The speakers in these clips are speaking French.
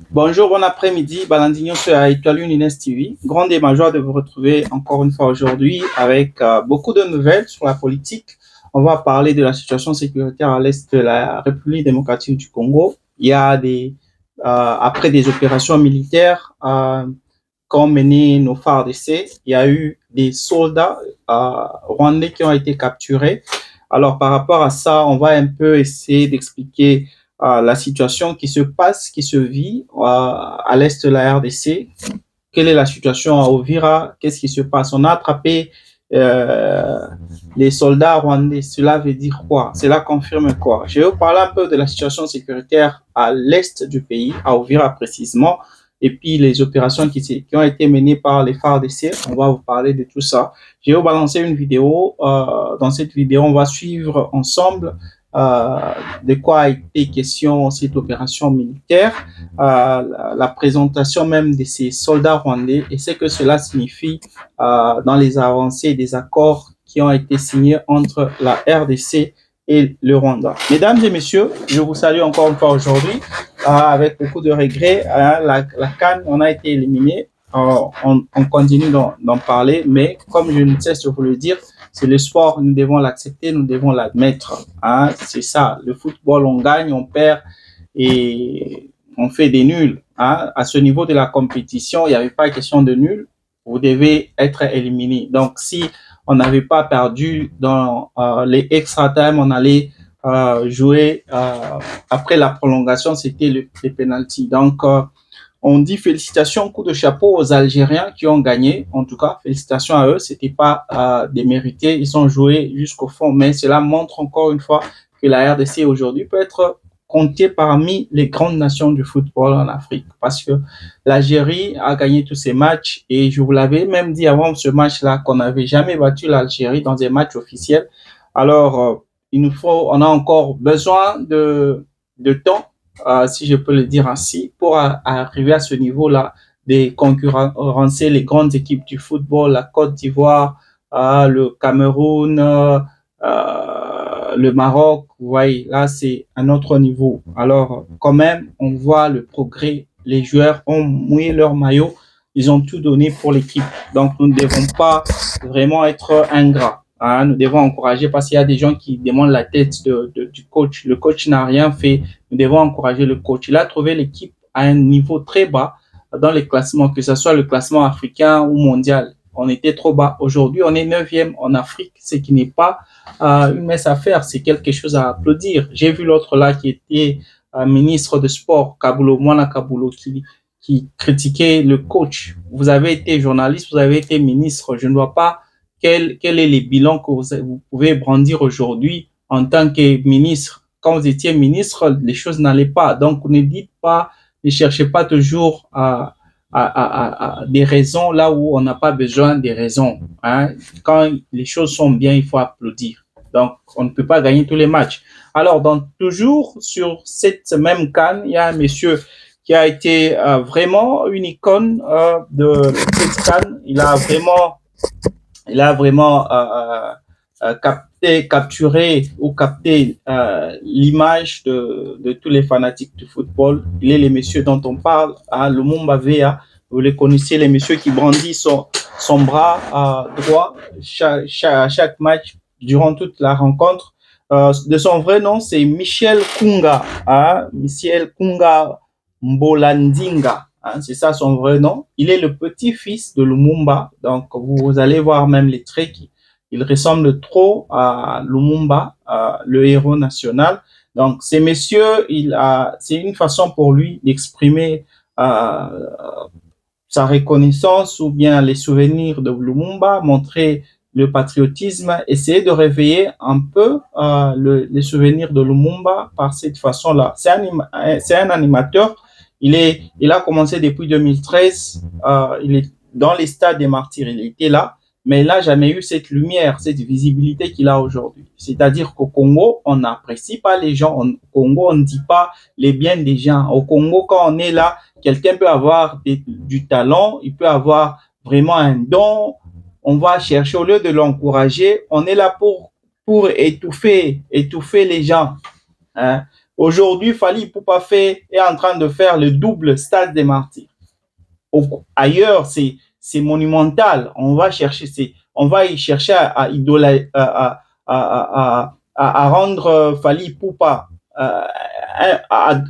Bonjour, bon après-midi, Balandino sur Étoile Inès TV. Grande et ma joie de vous retrouver encore une fois aujourd'hui avec beaucoup de nouvelles sur la politique. On va parler de la situation sécuritaire à l'est de la République démocratique du Congo. Il y a après des opérations militaires qu'ont mené nos FARDC, il y a eu des soldats rwandais qui ont été capturés. Alors, par rapport à ça, on va un peu essayer d'expliquer la situation qui se passe, qui se vit à l'est de la RDC. Quelle est la situation à Ovira? Qu'est-ce qui se passe? On a attrapé les soldats rwandais. Cela veut dire quoi? Cela confirme quoi? Je vais vous parler un peu de la situation sécuritaire à l'est du pays, à Ovira précisément, et puis les opérations qui ont été menées par les FARDC. On va vous parler de tout ça. Je vais vous balancer une vidéo. Dans cette vidéo, on va suivre ensemble de quoi a été question cette opération militaire, la présentation même de ces soldats rwandais et ce que cela signifie dans les avancées des accords qui ont été signés entre la RDC et le Rwanda. Mesdames et messieurs, je vous salue encore une fois aujourd'hui avec beaucoup de regrets. La CAN, on a été éliminé. On continue d'en parler, mais comme je ne cesse de vous le dire, c'est le sport, nous devons l'accepter, nous devons l'admettre. Hein? C'est ça, le football, on gagne, on perd et on fait des nuls. Hein? À ce niveau de la compétition, il n'y avait pas question de nul. Vous devez être éliminé. Donc, si on n'avait pas perdu dans les extra time, on allait jouer après la prolongation, c'était les penalties. Donc, on dit félicitations, coup de chapeau aux Algériens qui ont gagné. En tout cas, félicitations à eux. C'était pas démérité. Ils ont joué jusqu'au fond. Mais cela montre encore une fois que la RDC aujourd'hui peut être comptée parmi les grandes nations du football en Afrique. Parce que l'Algérie a gagné tous ses matchs. Et je vous l'avais même dit avant ce match-là qu'on n'avait jamais battu l'Algérie dans des matchs officiels. Alors, on a encore besoin de temps, si je peux le dire ainsi, pour arriver à ce niveau-là, de concurrencer les grandes équipes du football, la Côte d'Ivoire, le Cameroun, le Maroc. Vous voyez, là, c'est un autre niveau. Alors, quand même, on voit le progrès. Les joueurs ont mouillé leur maillot. Ils ont tout donné pour l'équipe. Donc, nous ne devons pas vraiment être ingrats. Hein, nous devons encourager parce qu'il y a des gens qui demandent la tête du coach. Le coach n'a rien fait. Nous devons encourager le coach. Il a trouvé l'équipe à un niveau très bas dans les classements, que ce soit le classement africain ou mondial. On était trop bas. Aujourd'hui, on est 9e en Afrique, ce qui n'est pas une messe à faire. C'est quelque chose à applaudir. J'ai vu l'autre là qui était ministre de sport, Kabulo, Mwana Kabulo, qui critiquait le coach. Vous avez été journaliste, vous avez été ministre. Je ne vois pas quel est le bilan que vous pouvez brandir aujourd'hui en tant que ministre. Quand vous étiez ministre, les choses n'allaient pas. Donc, ne dites pas, ne cherchez pas toujours des raisons là où on n'a pas besoin des raisons. Hein. Quand les choses sont bien, il faut applaudir. Donc, on ne peut pas gagner tous les matchs. Alors, toujours sur cette même CAN, il y a un monsieur qui a été vraiment une icône de cette CAN. Il a vraiment capturé ou capté l'image de tous les fanatiques du football. Il est le monsieur dont on parle, Lumumba Vea. Vous le connaissez, le monsieur qui brandit son bras droit à chaque match durant toute la rencontre. De son vrai nom, c'est Michel Kunga. Michel Kunga Mbolandinga. C'est ça son vrai nom. Il est le petit-fils de Lumumba. Donc, vous allez voir même les traits il ressemble trop à Lumumba, le héros national. Donc, ces messieurs, c'est une façon pour lui d'exprimer sa reconnaissance ou bien les souvenirs de Lumumba, montrer le patriotisme, essayer de réveiller un peu les souvenirs de Lumumba par cette façon-là. C'est un animateur Il a commencé depuis 2013. Il est dans les stades des martyrs. Il était là, mais il n'a jamais eu cette lumière, cette visibilité qu'il a aujourd'hui. C'est-à-dire qu'au Congo, on n'apprécie pas les gens. Au Congo, on ne dit pas les biens des gens. Au Congo, quand on est là, quelqu'un peut avoir du talent, il peut avoir vraiment un don. On va chercher, au lieu de l'encourager, on est là pour étouffer les gens. Hein. Aujourd'hui, Fally Ipupa est en train de faire le double stade des martyrs. Ailleurs, c'est monumental. On va y chercher à rendre Fally Ipupa, à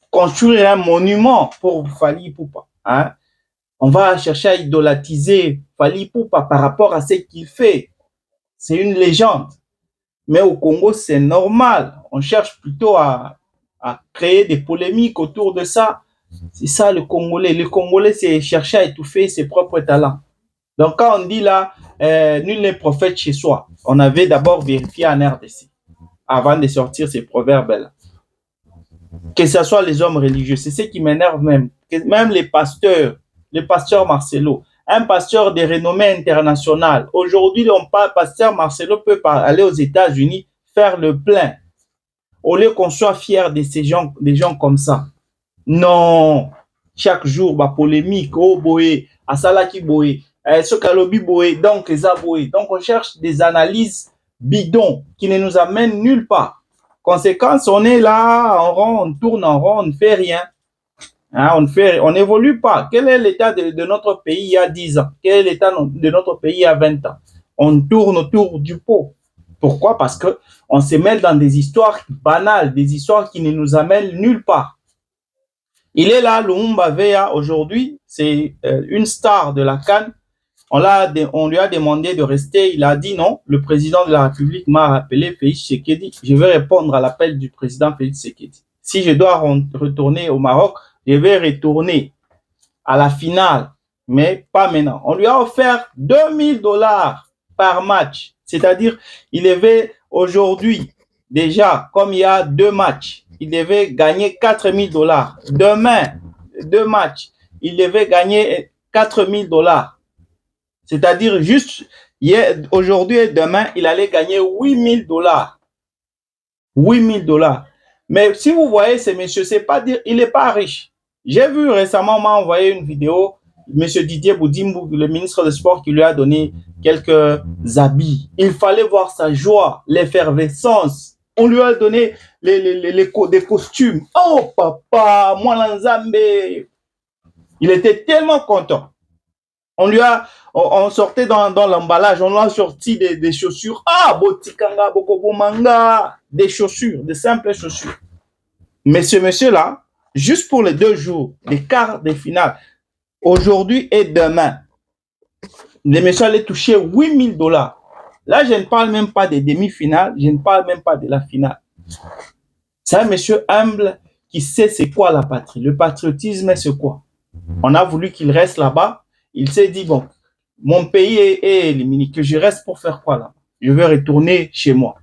construire un monument pour Fally Ipupa. Hein. On va chercher à idolatiser Fally Ipupa par rapport à ce qu'il fait. C'est une légende. Mais au Congo, c'est normal. On cherche plutôt à créer des polémiques autour de ça. C'est ça le Congolais. Le Congolais, c'est chercher à étouffer ses propres talents. Donc, quand on dit là, nul n'est prophète chez soi, on avait d'abord vérifié en RDC avant de sortir ces proverbes-là. Que ce soit les hommes religieux, c'est ce qui m'énerve même. Même les pasteurs Marcelo, un pasteur de renommée internationale. Aujourd'hui, pasteur Marcelo peut aller aux États-Unis faire le plein. Au lieu qu'on soit fier de ces gens, des gens comme ça. Non. Chaque jour, polémique, oh boé, asalaki boé, sokalobi boé, donc les aboé. Donc on cherche des analyses bidons qui ne nous amènent nulle part. Conséquence, on est là en rond, on tourne en rond, on ne fait rien. Hein, on n'évolue pas. Quel est l'état de notre pays il y a 10 ans? Quel est l'état de notre pays il y a 20 ans? On tourne autour du pot. Pourquoi? Parce qu'on se mêle dans des histoires banales, des histoires qui ne nous amènent nulle part. Il est là, Lumumba Veya, aujourd'hui, c'est une star de la CAN. On lui a demandé de rester, il a dit non. Le président de la République m'a rappelé, Félix Tshisekedi. Je vais répondre à l'appel du président Félix Tshisekedi. Si je dois retourner au Maroc, je vais retourner à la finale, mais pas maintenant. On lui a offert $2000 par match. C'est-à-dire, il devait aujourd'hui, déjà, comme il y a 2 matchs, il devait gagner $4000. Demain, 2 matchs, il devait gagner $4000. C'est-à-dire, juste aujourd'hui et demain, il allait gagner $8000. $8000. Mais si vous voyez ce monsieur, c'est pas dire, il n'est pas riche. J'ai vu récemment, on m'a envoyé une vidéo, monsieur Didier Boudimbo, le ministre des Sports, qui lui a donné quelques habits. Il fallait voir sa joie, l'effervescence. On lui a donné des costumes. Oh papa, moi l'Anzambe. Il était tellement content. On sortait dans l'emballage, on lui a sorti des chaussures. Ah, botikanga, bokobomanga, des chaussures, des simples chaussures. Mais ce monsieur-là, juste pour les 2 jours, les quarts de finale, aujourd'hui et demain, le monsieur allait toucher $8000. Là, je ne parle même pas des demi-finales, je ne parle même pas de la finale. C'est un monsieur humble qui sait c'est quoi la patrie. Le patriotisme, c'est quoi? On a voulu qu'il reste là-bas. Il s'est dit, bon, mon pays est éliminé, que je reste pour faire quoi là? Je vais retourner chez moi.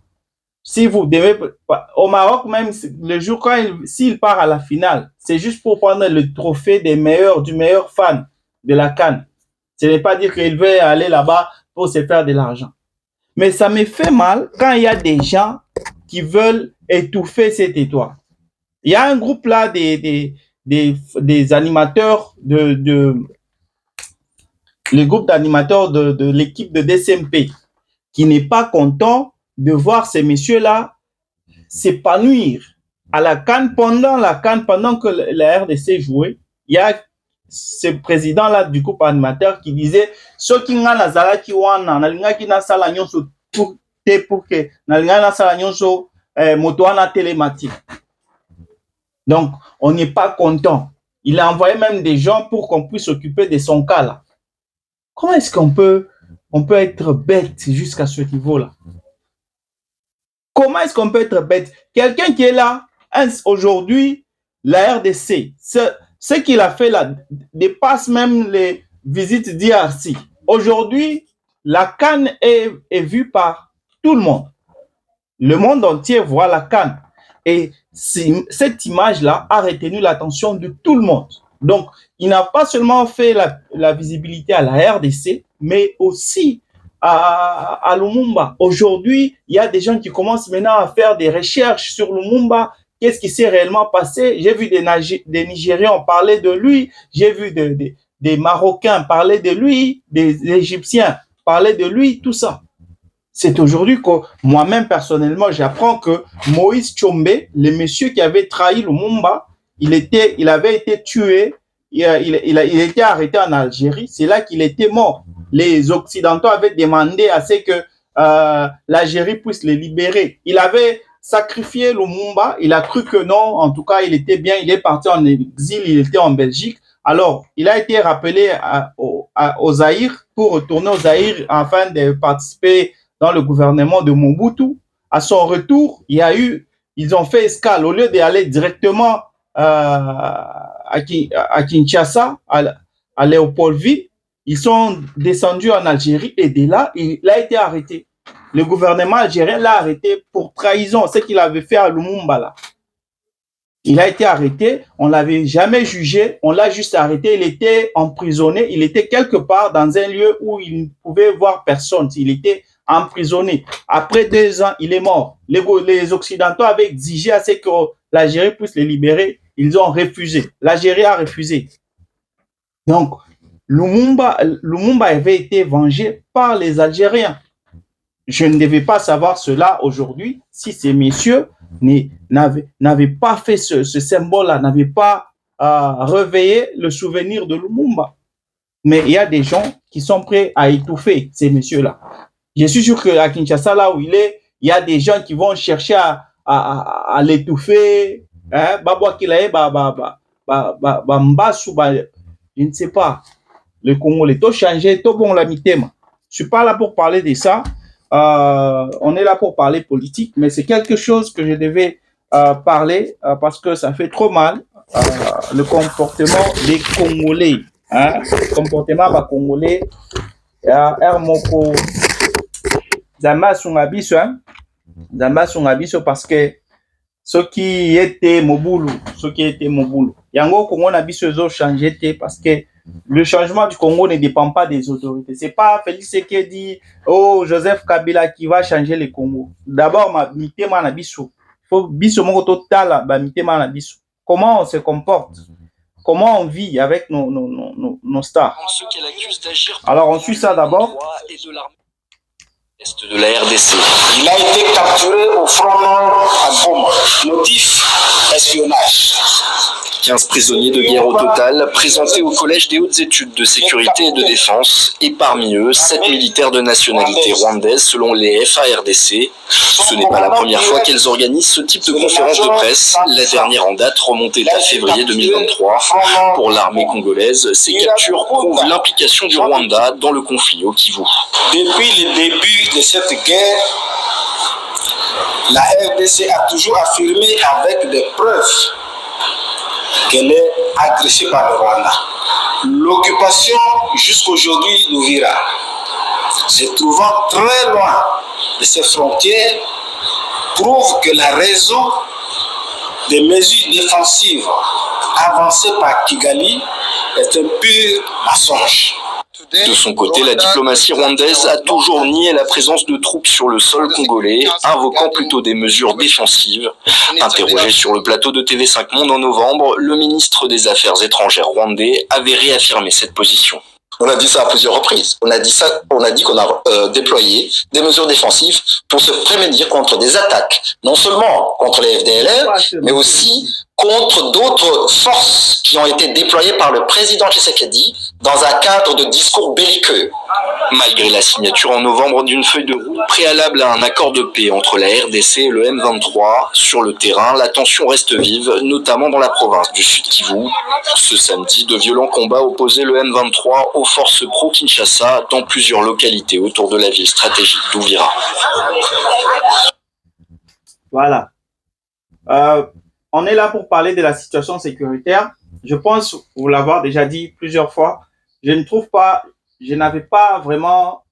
Si vous devez, au Maroc même, le jour quand s'il part à la finale, c'est juste pour prendre le trophée du meilleur fan de la CAN. Ce n'est pas dire qu'il veut aller là-bas pour se faire de l'argent. Mais ça me fait mal quand il y a des gens qui veulent étouffer cette étoile. Il y a un groupe là des animateurs le groupe d'animateurs de l'équipe de DCMP qui n'est pas content de voir ces messieurs-là s'épanouir à la CAN, pendant que la RDC jouait. Il y a ce président-là du groupe animateur qui disait ceux qui nga nazalaki wana nalingaki nasala nyonso pour que nalingaki nasala nyonso moto wana télématique. Donc on n'est pas content. Il a envoyé même des gens pour qu'on puisse s'occuper de son cas là. Comment est-ce qu'on peut être bête jusqu'à ce niveau-là? Comment est-ce qu'on peut être bête? Quelqu'un qui est là, aujourd'hui, la RDC, ce qu'il a fait là dépasse même les visites d'IRC. Aujourd'hui, la CAN est vue par tout le monde. Le monde entier voit la CAN. Et cette image-là a retenu l'attention de tout le monde. Donc, il n'a pas seulement fait la visibilité à la RDC, mais aussi à Lumumba. Aujourd'hui, il y a des gens qui commencent maintenant à faire des recherches sur Lumumba. Qu'est-ce qui s'est réellement passé? J'ai vu des Nigérians parler de lui, j'ai vu des Marocains parler de lui, des Égyptiens parler de lui, tout ça. C'est aujourd'hui que moi-même, personnellement, j'apprends que Moïse Tchombe, le monsieur qui avait trahi Lumumba, il avait été tué, il a été arrêté en Algérie, c'est là qu'il était mort. Les Occidentaux avaient demandé à ce que l'Algérie puisse le libérer. Il avait sacrifié Lumumba, il a cru que non, en tout cas, il était bien, il est parti en exil, il était en Belgique. Alors, il a été rappelé au Zaïre pour retourner au Zaïre afin de participer dans le gouvernement de Mobutu. À son retour, ils ont fait escale. Au lieu d'aller directement à Kinshasa, à Léopoldville, ils sont descendus en Algérie et de là, il a été arrêté. Le gouvernement algérien l'a arrêté pour trahison, ce qu'il avait fait à Lumumba là. Il a été arrêté, on ne l'avait jamais jugé, on l'a juste arrêté, il était emprisonné, il était quelque part dans un lieu où il ne pouvait voir personne, il était emprisonné. Après 2 ans, il est mort. Les Occidentaux avaient exigé à ce que l'Algérie puisse le libérer, ils ont refusé. L'Algérie a refusé. Donc, Lumumba avait été vengé par les Algériens. Je ne devais pas savoir cela aujourd'hui si ces messieurs n'avaient pas fait ce symbole-là, n'avaient pas réveillé le souvenir de Lumumba. Mais il y a des gens qui sont prêts à étouffer ces messieurs-là. Je suis sûr qu'à Kinshasa, là où il est, il y a des gens qui vont chercher à l'étouffer. Hein? Je ne sais pas. Le Congolais, tout changé, tout bon la mitema. Je ne suis pas là pour parler de ça. On est là pour parler politique, mais c'est quelque chose que je devais parler parce que ça fait trop mal le comportement des Congolais. Hein? Le comportement des Congolais. Hermoko Zamba Sungabiso, hein? Zamba Sungabiso parce que ceux qui étaient Mobutu, Yango Congo na biso zo changé parce que le changement du Congo ne dépend pas des autorités. C'est pas Félix Tshisekedi, oh Joseph Kabila qui va changer le Congo. D'abord ma mitema na biso. Faut biso moko total ba mitema na biso. Comment on se comporte? Comment on vit avec nos stars? Alors on suit ça d'abord. Est de la RDC. Il a été capturé au front nord à Goma. Motif, espionnage. 15 prisonniers de guerre au total, présentés au Collège des hautes études de sécurité et de défense, et parmi eux, 7 militaires de nationalité rwandaise selon les FARDC. Ce n'est pas la première fois qu'elles organisent ce type de conférence de presse. La dernière en date remontée à février 2023. Pour l'armée congolaise, ces captures prouvent l'implication du Rwanda dans le conflit au Kivu. Depuis le début de cette guerre, la RDC a toujours affirmé avec des preuves qu'elle est agressée par le Rwanda. L'occupation jusqu'aujourd'hui nous verra. Se trouvant très loin de ces frontières, prouve que la raison des mesures défensives avancées par Kigali est un pur mensonge. De son côté, la diplomatie rwandaise a toujours nié la présence de troupes sur le sol congolais, invoquant plutôt des mesures défensives. Interrogé sur le plateau de TV5 Monde en novembre, le ministre des Affaires étrangères rwandais avait réaffirmé cette position. On a dit ça à plusieurs reprises. On a dit qu'on a déployé des mesures défensives pour se prémunir contre des attaques, non seulement contre les FDLR, mais aussi contre d'autres forces qui ont été déployées par le président Tshisekedi dans un cadre de discours belliqueux. Malgré la signature en novembre d'une feuille de route préalable à un accord de paix entre la RDC et le M23, sur le terrain, la tension reste vive, notamment dans la province du Sud Kivu. Ce samedi, de violents combats opposaient le M23 aux forces pro-Kinshasa dans plusieurs localités autour de la ville stratégique d'Ouvira. Voilà. On est là pour parler de la situation sécuritaire. Je pense vous l'avoir déjà dit plusieurs fois. Je n'avais pas vraiment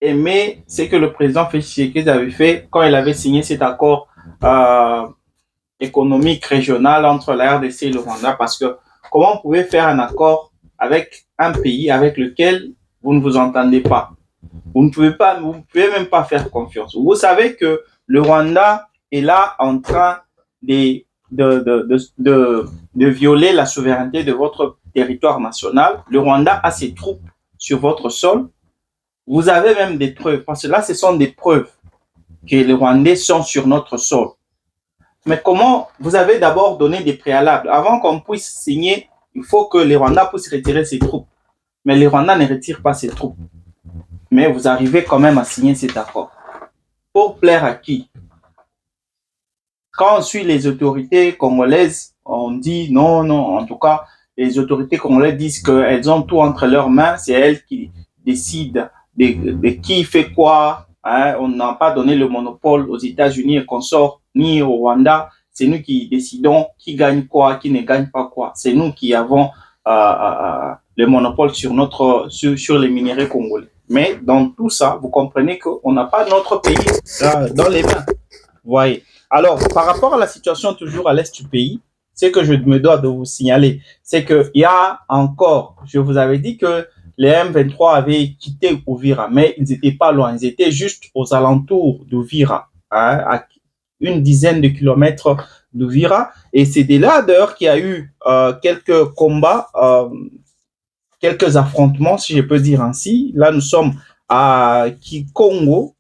aimé ce que le président Félix Tshisekedi avait fait quand il avait signé cet accord économique régionale entre la RDC et le Rwanda, parce que comment vous pouvez faire un accord avec un pays avec lequel vous ne vous entendez pas? Vous ne pouvez même pas faire confiance. Vous savez que le Rwanda est là en train de, de violer la souveraineté de votre territoire national. Le Rwanda a ses troupes sur votre sol. Vous avez même des preuves, parce que là, ce sont des preuves que les Rwandais sont sur notre sol. Mais comment vous avez d'abord donné des préalables? Avant qu'on puisse signer, il faut que les Rwandais puissent retirer ses troupes. Mais les Rwandais ne retirent pas ses troupes. Mais vous arrivez quand même à signer cet accord. Pour plaire à qui? Quand on suit les autorités congolaises, on dit non, non. En tout cas, les autorités congolaises disent qu'elles ont tout entre leurs mains. C'est elles qui décident de qui fait quoi. Hein? On n'a pas donné le monopole aux États-Unis et consorts, ni au Rwanda. C'est nous qui décidons qui gagne quoi, qui ne gagne pas quoi. C'est nous qui avons le monopole sur les minéraux congolais. Mais dans tout ça, vous comprenez qu'on n'a pas notre pays dans les mains. Vous voyez. Alors, par rapport à la situation toujours à l'est du pays, ce que je me dois de vous signaler, c'est qu'il y a encore, je vous avais dit que les M23 avaient quitté Uvira, mais ils n'étaient pas loin, ils étaient juste aux alentours d'Uvira, hein, à une dizaine de kilomètres d'Uvira. Et c'est de là d'ailleurs qu'il y a eu quelques combats, quelques affrontements, si je peux dire ainsi. Là, nous sommes à Kingongo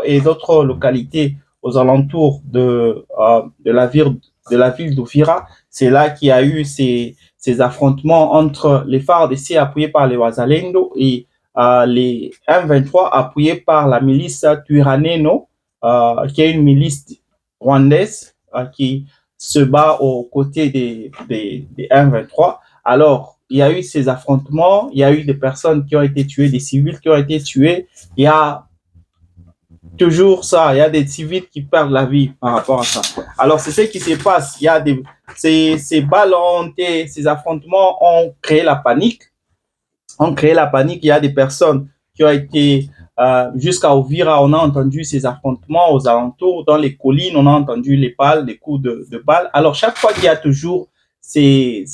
et d'autres localités aux alentours de la ville d'Uvira. C'est là qu'il y a eu ces affrontements entre les FARDC appuyés par les Wazalendo et les M23 appuyés par la milice Twirwaneho, qui est une milice rwandaise qui se bat aux côtés des M23. Alors, il y a eu ces affrontements, il y a eu des personnes qui ont été tuées, des civils qui ont été tués. Il y a toujours ça, il y a des civils qui perdent la vie par rapport à ça. Alors, c'est ce qui se passe. Il y a ces ballons, ces affrontements ont créé la panique. Il y a des personnes qui ont été jusqu'à Uvira, on a entendu ces affrontements aux alentours, dans les collines, on a entendu les balles, les coups de balles. Alors, chaque fois qu'il y a toujours ces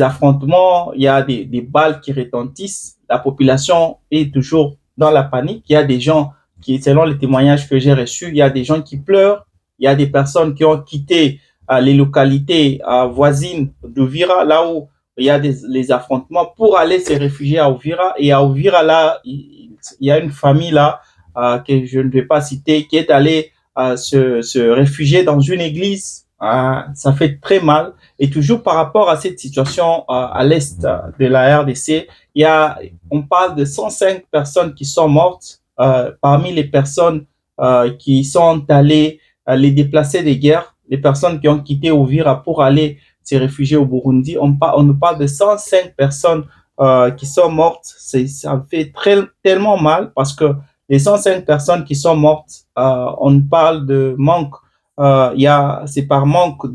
affrontements, il y a des balles qui retentissent, la population est toujours dans la panique. Il y a des gens qui, selon les témoignages que j'ai reçus, il y a des gens qui pleurent, il y a des personnes qui ont quitté les localités voisines d'Uvira, là où il y a les affrontements, pour aller se réfugier à Uvira. Et à Uvira, là, il y a une famille là, que je ne vais pas citer, qui est allée se réfugier dans une église. Ça fait très mal. Et toujours par rapport à cette situation à l'est de la RDC, on parle de 105 personnes qui sont mortes. Parmi les personnes qui sont allées, les déplacés de guerre, les personnes qui ont quitté Uvira pour aller se réfugier au Burundi, on nous parle de 105 personnes qui sont mortes. Ça fait tellement mal parce que les 105 personnes qui sont mortes, on parle de manque. C'est par manque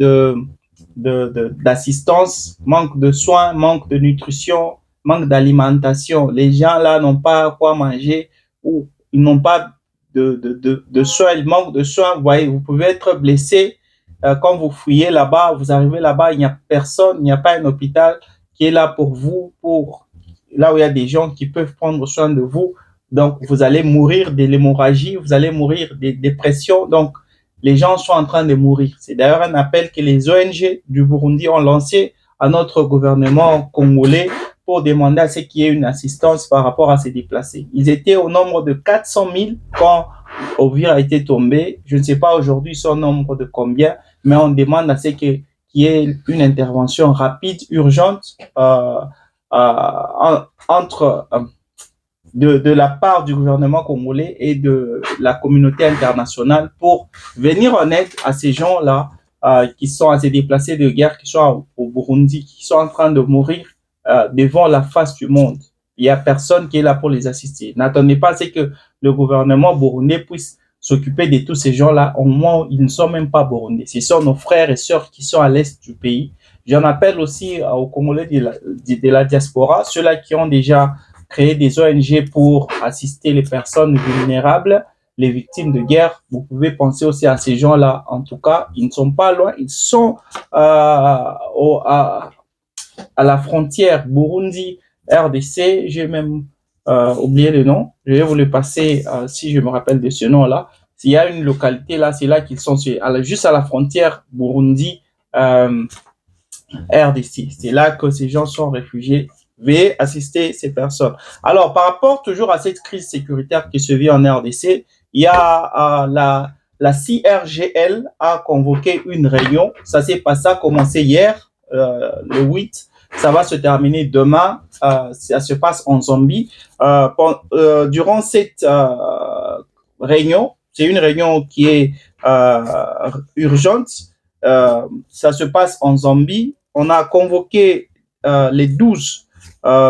d'assistance, manque de soins, manque de nutrition, manque d'alimentation. Les gens là n'ont pas quoi manger ou ils n'ont pas de soins, ils manquent de soins. Vous voyez, vous pouvez être blessé quand vous fouillez là-bas, vous arrivez là-bas, il n'y a personne, il n'y a pas un hôpital qui est là pour vous, là où il y a des gens qui peuvent prendre soin de vous. Donc, vous allez mourir de l'hémorragie, vous allez mourir de dépression. Donc, les gens sont en train de mourir. C'est d'ailleurs un appel que les ONG du Burundi ont lancé à notre gouvernement congolais pour demander à ce qu'il y ait une assistance par rapport à ces déplacés. Ils étaient au nombre de 400 000 quand Uvira a été tombé. Je ne sais pas aujourd'hui son nombre de combien, mais on demande à ce qu'il y ait une intervention rapide, urgente, de la part du gouvernement congolais et de la communauté internationale pour venir en aide à ces gens-là qui sont à ces déplacés de guerre, qui sont au Burundi, qui sont en train de mourir devant la face du monde. Il n'y a personne qui est là pour les assister. N'attendez pas à ce que le gouvernement burundais puisse s'occuper de tous ces gens-là. Au moins, ils ne sont même pas burundais. Ce sont nos frères et sœurs qui sont à l'est du pays. J'en appelle aussi aux Congolais de la diaspora, ceux-là qui ont déjà créé des ONG pour assister les personnes vulnérables. les victimes de guerre. Vous pouvez penser aussi à ces gens-là. En tout cas, ils ne sont pas loin. Ils sont à la frontière Burundi-RDC. J'ai même oublié le nom. Je vais vous le passer si je me rappelle de ce nom-là. S'il y a une localité là, c'est là qu'ils sont juste à la frontière Burundi RDC. C'est là que ces gens sont réfugiés. Veuillez assister ces personnes. Alors, par rapport toujours à cette crise sécuritaire qui se vit en RDC, il y a la CIRGL a convoqué une réunion. Ça s'est passé, ça a commencé hier, le 8. Ça va se terminer demain. Ça se passe en Zambie. Durant cette réunion, c'est une réunion qui est urgente. Ça se passe en Zambie. On a convoqué les 12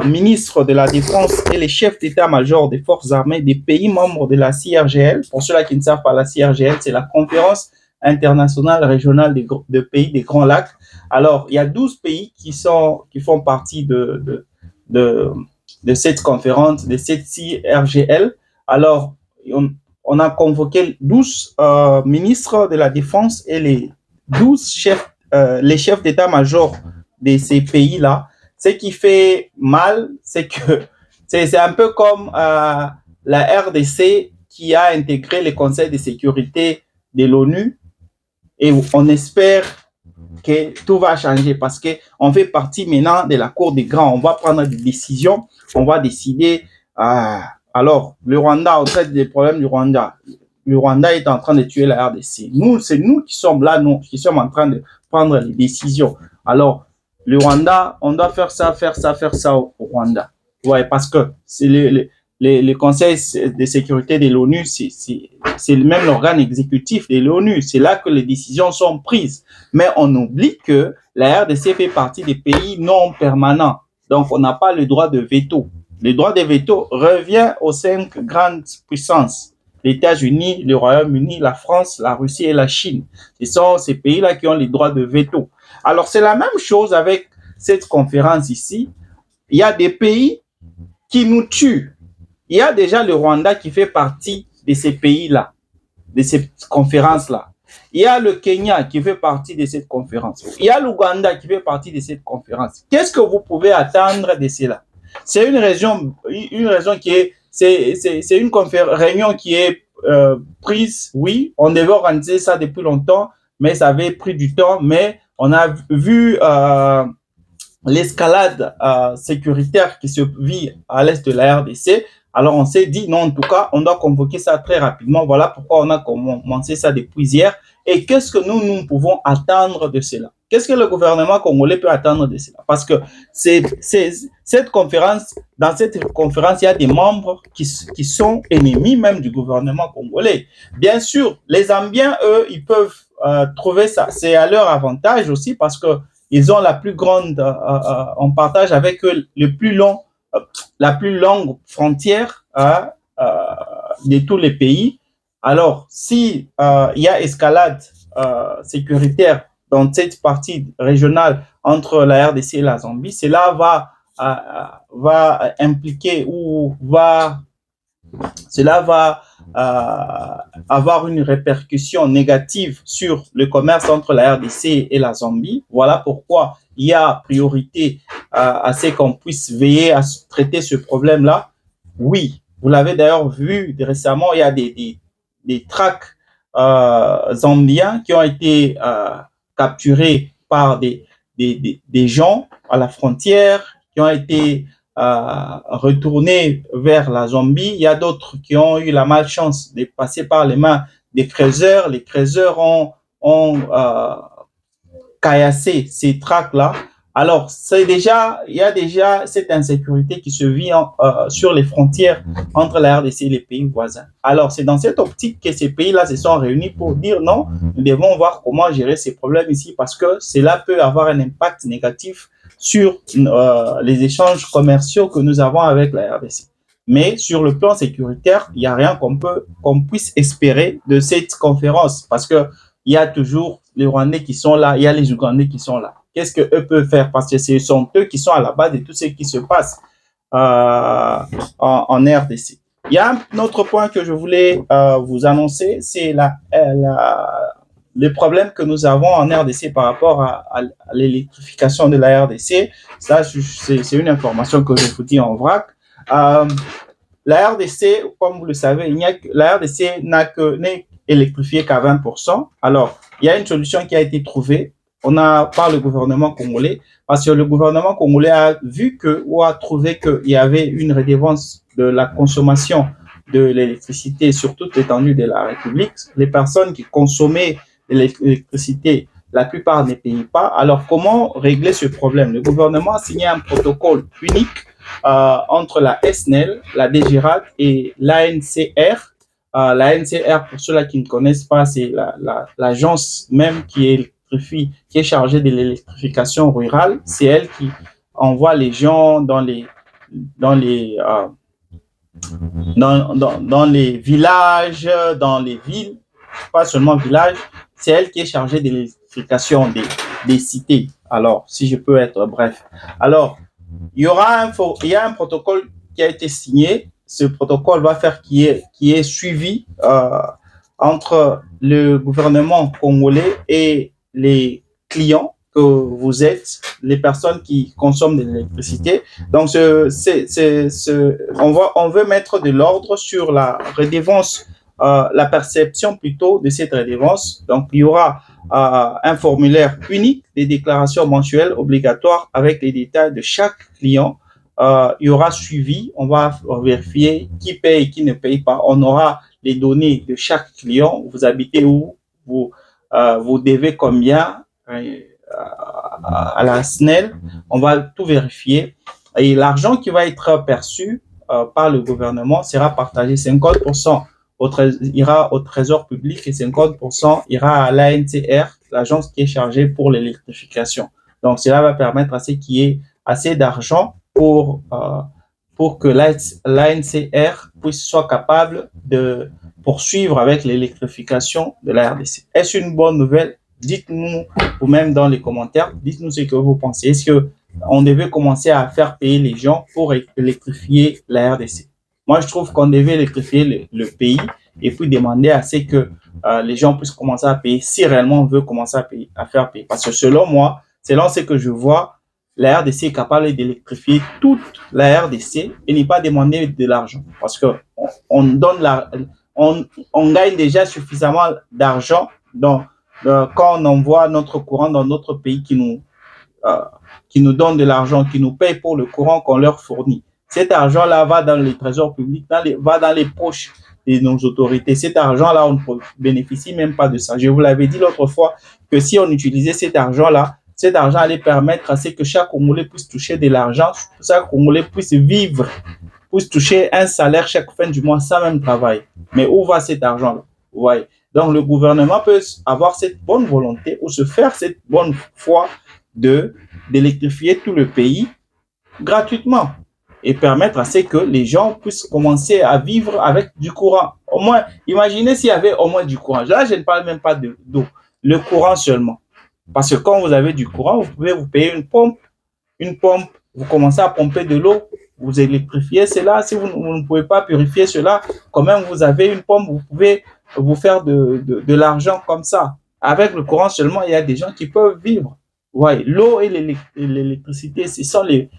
ministres de la Défense et les chefs d'état-major des forces armées des pays membres de la CIRGL. Pour ceux-là qui ne savent pas, la CIRGL, c'est la Conférence internationale régionale des pays des Grands Lacs. Alors, il y a 12 pays qui font partie de cette conférence, de cette CIRGL. Alors, on a convoqué 12 ministres de la Défense et les 12 chefs d'état-major de ces pays-là. Ce qui fait mal, c'est que c'est un peu comme la RDC qui a intégré le Conseil de sécurité de l'ONU et on espère que tout va changer parce qu'on fait partie maintenant de la cour des grands. On va prendre des décisions, on va décider. Alors, le Rwanda, on traite des problèmes du Rwanda. Le Rwanda est en train de tuer la RDC. C'est nous qui sommes là, nous, qui sommes en train de prendre les décisions. Alors, le Rwanda, on doit faire ça au Rwanda. Ouais, parce que c'est le Conseil de sécurité de l'ONU, c'est même l'organe exécutif de l'ONU. C'est là que les décisions sont prises. Mais on oublie que la RDC fait partie des pays non permanents. Donc, on n'a pas le droit de veto. Le droit de veto revient aux 5 grandes puissances. Les États-Unis, le Royaume-Uni, la France, la Russie et la Chine. Ce sont ces pays-là qui ont les droits de veto. Alors, c'est la même chose avec cette conférence ici. Il y a des pays qui nous tuent. Il y a déjà le Rwanda qui fait partie de ces pays-là, de ces conférences-là. Il y a le Kenya qui fait partie de cette conférence. Il y a l'Ouganda qui fait partie de cette conférence. Qu'est-ce que vous pouvez attendre de cela? C'est une raison qui est, c'est une réunion qui est prise. Oui, on devait organiser ça depuis longtemps, mais ça avait pris du temps. Mais on a vu l'escalade sécuritaire qui se vit à l'est de la RDC. Alors, on s'est dit, non, en tout cas, on doit convoquer ça très rapidement. Voilà pourquoi on a commencé ça depuis hier. Et qu'est-ce que nous pouvons attendre de cela? Qu'est-ce que le gouvernement congolais peut attendre de cela? Parce que cette conférence, dans cette conférence, il y a des membres qui sont ennemis même du gouvernement congolais. Bien sûr, les Zambiens, eux, ils peuvent trouver ça. C'est à leur avantage aussi parce que ils ont la plus grande, on partage avec eux la plus longue frontière de tous les pays. Alors, si il y a escalade sécuritaire dans cette partie régionale entre la RDC et la Zambie, cela va impliquer ou cela va avoir une répercussion négative sur le commerce entre la RDC et la Zambie. Voilà pourquoi il y a priorité à ce qu'on puisse veiller à traiter ce problème-là. Oui, vous l'avez d'ailleurs vu récemment, il y a des tracts zambiens qui ont été capturés par des gens à la frontière, qui ont été retournés vers la Zambie. Il y a d'autres qui ont eu la malchance de passer par les mains des fraiseurs. Les fraiseurs ont caillassé ces tracts-là. Alors, il y a déjà cette insécurité qui se vit sur les frontières entre la RDC et les pays voisins. Alors, c'est dans cette optique que ces pays-là se sont réunis pour dire non, nous devons voir comment gérer ces problèmes ici parce que cela peut avoir un impact négatif sur les échanges commerciaux que nous avons avec la RDC. Mais sur le plan sécuritaire, il n'y a rien qu'on puisse espérer de cette conférence parce que il y a toujours les Rwandais qui sont là, il y a les Ougandais qui sont là. Qu'est-ce qu'eux peuvent faire? Parce que ce sont eux qui sont à la base de tout ce qui se passe en RDC. Il y a un autre point que je voulais vous annoncer, c'est le problème que nous avons en RDC par rapport à l'électrification de la RDC. Ça, c'est une information que je vous dis en vrac. La RDC, comme vous le savez, la RDC n'est électrifiée qu'à 20%. Alors, il y a une solution qui a été trouvée par le gouvernement congolais, parce que le gouvernement congolais a vu ou a trouvé qu'il y avait une redevance de la consommation de l'électricité sur toute l'étendue de la République. Les personnes qui consommaient de l'électricité, la plupart ne payent pas. Alors, comment régler ce problème? Le gouvernement a signé un protocole unique entre la SNEL, la DGRAD et l'ANCR. L'ANCR, pour ceux-là qui ne connaissent pas, c'est l'agence même qui est chargée de l'électrification rurale. C'est elle qui envoie les gens dans les villages, dans les villes, pas seulement villages. C'est elle qui est chargée de l'électrification des cités. Alors, si je peux être bref. Alors, il y a un protocole qui a été signé. Ce protocole va faire qui est suivi entre le gouvernement congolais et les clients que vous êtes, les personnes qui consomment de l'électricité. Donc, on veut mettre de l'ordre sur la redevance, la perception plutôt de cette redevance. Donc, il y aura un formulaire unique des déclarations mensuelles obligatoires avec les détails de chaque client. Il y aura suivi, on va vérifier qui paye et qui ne paye pas. On aura les données de chaque client. Vous habitez où, vous devez combien à la SNEL. On va tout vérifier. Et l'argent qui va être perçu par le gouvernement sera partagé. 50% ira au trésor public et 50% ira à l'ANCR, l'agence qui est chargée pour l'électrification. Donc, cela va permettre à ce qu'il y ait assez d'argent pour que l'ANCR soit capable de poursuivre avec l'électrification de la RDC. Est-ce une bonne nouvelle? Dites-nous vous-même dans les commentaires, dites-nous ce que vous pensez. Est-ce qu'on devait commencer à faire payer les gens pour électrifier la RDC? Moi, je trouve qu'on devait électrifier le pays et puis demander à ce que les gens puissent commencer à payer si réellement on veut commencer à faire payer. Parce que selon moi, selon ce que je vois, la RDC est capable d'électrifier toute la RDC et ne pas demander de l'argent. Parce que on gagne déjà suffisamment d'argent quand on envoie notre courant dans notre pays qui nous donne de l'argent, qui nous paye pour le courant qu'on leur fournit. Cet argent-là va dans les trésors publics, va dans les poches de nos autorités. Cet argent-là, on ne bénéficie même pas de ça. Je vous l'avais dit l'autre fois que si on utilisait cet argent-là, cet argent allait permettre à ce que chaque Congolais puisse toucher de l'argent, chaque Congolais puisse vivre, puisse toucher un salaire chaque fin du mois sans même travail. Mais où va cet argent-là? Ouais. Donc, le gouvernement peut avoir cette bonne volonté ou se faire cette bonne foi d'électrifier tout le pays gratuitement et permettre à ce que les gens puissent commencer à vivre avec du courant. Au moins, imaginez s'il y avait au moins du courant. Là, je ne parle même pas d'eau, le courant seulement. Parce que quand vous avez du courant, vous pouvez vous payer une pompe, vous commencez à pomper de l'eau, vous électrifiez cela. Si vous ne pouvez pas purifier cela, quand même vous avez une pompe, vous pouvez vous faire de l'argent comme ça. Avec le courant seulement, il y a des gens qui peuvent vivre. Ouais, l'eau et l'électricité, ce sont les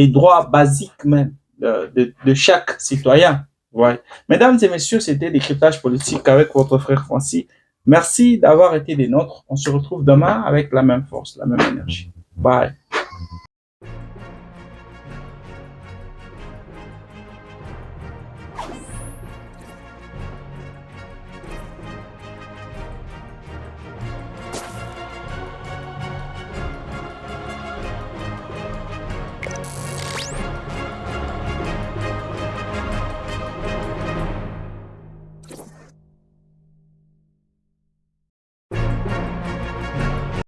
droits basiques même de chaque citoyen. Ouais. Mesdames et messieurs, c'était Décryptage politique avec votre frère Francis. Merci d'avoir été des nôtres. On se retrouve demain avec la même force, la même énergie. Bye.